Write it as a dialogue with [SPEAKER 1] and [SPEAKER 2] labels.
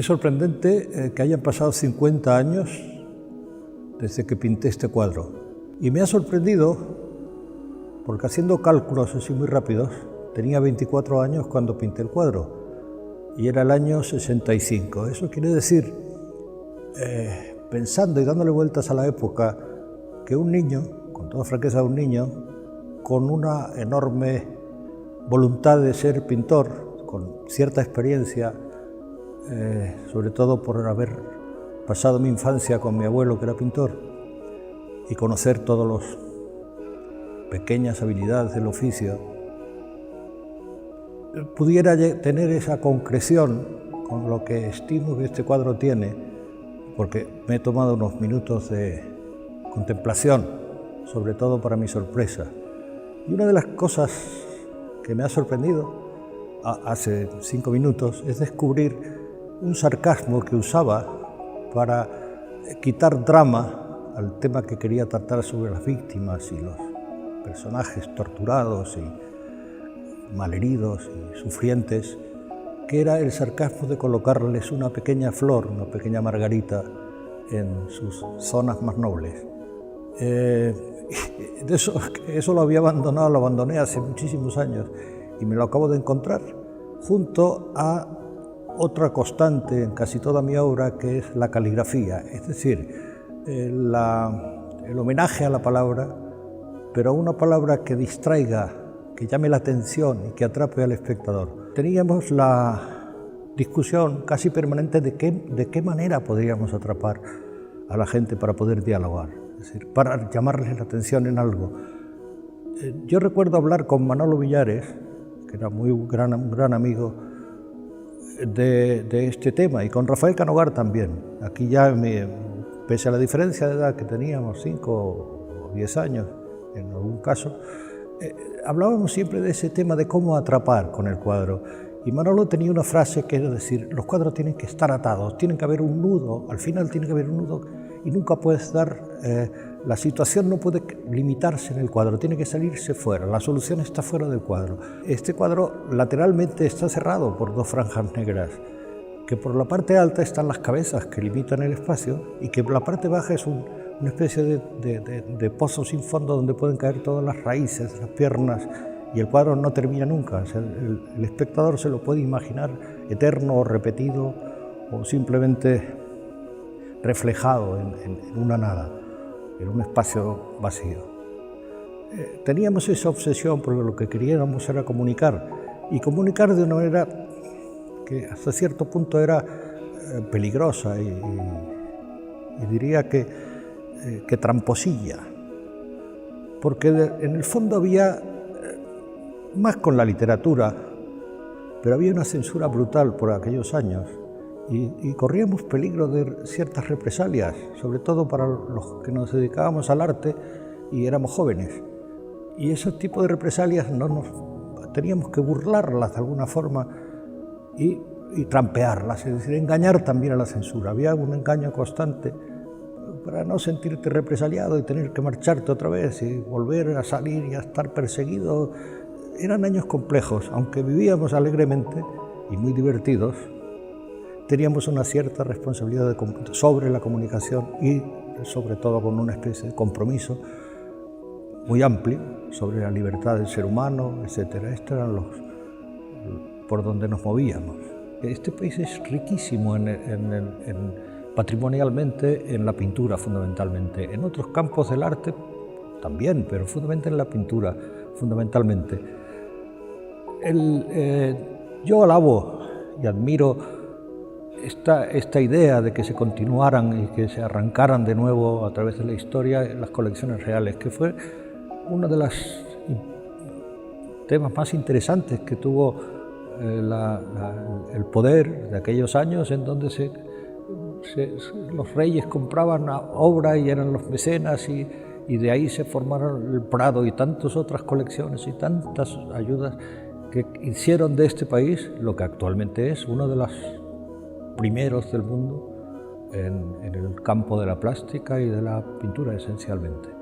[SPEAKER 1] Es sorprendente que hayan pasado 50 años desde que pinté este cuadro. Y me ha sorprendido porque, haciendo cálculos así muy rápidos, tenía 24 años cuando pinté el cuadro y era el año 65. Eso quiere decir, pensando y dándole vueltas a la época, que un niño, con toda franqueza un niño, con una enorme voluntad de ser pintor, con cierta experiencia, sobre todo por haber pasado mi infancia con mi abuelo, que era pintor, y conocer todas las pequeñas habilidades del oficio, pudiera tener esa concreción con lo que estimo que este cuadro tiene, porque me he tomado unos minutos de contemplación, sobre todo para mi sorpresa. Y una de las cosas que me ha sorprendido hace 5 minutos es descubrir un sarcasmo que usaba para quitar drama al tema que quería tratar sobre las víctimas y los personajes torturados y malheridos y sufrientes, que era el sarcasmo de colocarles una pequeña flor, una pequeña margarita en sus zonas más nobles. Eso lo había abandonado, lo abandoné hace muchísimos años y me lo acabo de encontrar junto a otra constante en casi toda mi obra, que es la caligrafía, es decir, el homenaje a la palabra, pero a una palabra que distraiga, que llame la atención y que atrape al espectador. Teníamos la discusión casi permanente de qué manera podríamos atrapar a la gente para poder dialogar, es decir, para llamarles la atención en algo. Yo recuerdo hablar con Manolo Villares, que era un gran amigo de este tema, y con Rafael Canogar también. Aquí ya, pese a la diferencia de edad que teníamos, 5 o 10 años en algún caso, hablábamos siempre de ese tema de cómo atrapar con el cuadro. Y Manolo tenía una frase que era decir: los cuadros tienen que estar atados, tienen que haber un nudo, al final tiene que haber un nudo y nunca puedes dar, la situación no puede limitarse en el cuadro, tiene que salirse fuera, la solución está fuera del cuadro. Este cuadro lateralmente está cerrado por 2 franjas negras, que por la parte alta están las cabezas que limitan el espacio y que por la parte baja es una especie de pozo sin fondo donde pueden caer todas las raíces, las piernas, y el cuadro no termina nunca. O sea, el espectador se lo puede imaginar eterno o repetido o simplemente reflejado en una nada, en un espacio vacío. Teníamos esa obsesión porque lo que queríamos era comunicar, y comunicar de una manera que hasta cierto punto era peligrosa y diría que tramposilla, porque en el fondo había, más con la literatura, pero había una censura brutal por aquellos años y corríamos peligro de ciertas represalias, sobre todo para los que nos dedicábamos al arte y éramos jóvenes. Y ese tipo de represalias teníamos que burlarlas de alguna forma y trampearlas, es decir, engañar también a la censura. Había un engaño constante para no sentirte represaliado y tener que marcharte otra vez y volver a salir y a estar perseguido. Eran años complejos, aunque vivíamos alegremente y muy divertidos. Teníamos una cierta responsabilidad sobre la comunicación y sobre todo con una especie de compromiso muy amplio sobre la libertad del ser humano, etc. Estos eran los por donde nos movíamos. Este país es riquísimo patrimonialmente en la pintura, fundamentalmente. En otros campos del arte también, pero fundamentalmente en la pintura, fundamentalmente. Yo alabo y admiro esta idea de que se continuaran y que se arrancaran de nuevo a través de la historia las colecciones reales, que fue uno de los temas más interesantes que tuvo el poder de aquellos años, en donde los reyes compraban obra y eran los mecenas, y de ahí se formaron el Prado y tantas otras colecciones y tantas ayudas que hicieron de este país lo que actualmente es uno de los primeros del mundo en el campo de la plástica y de la pintura esencialmente.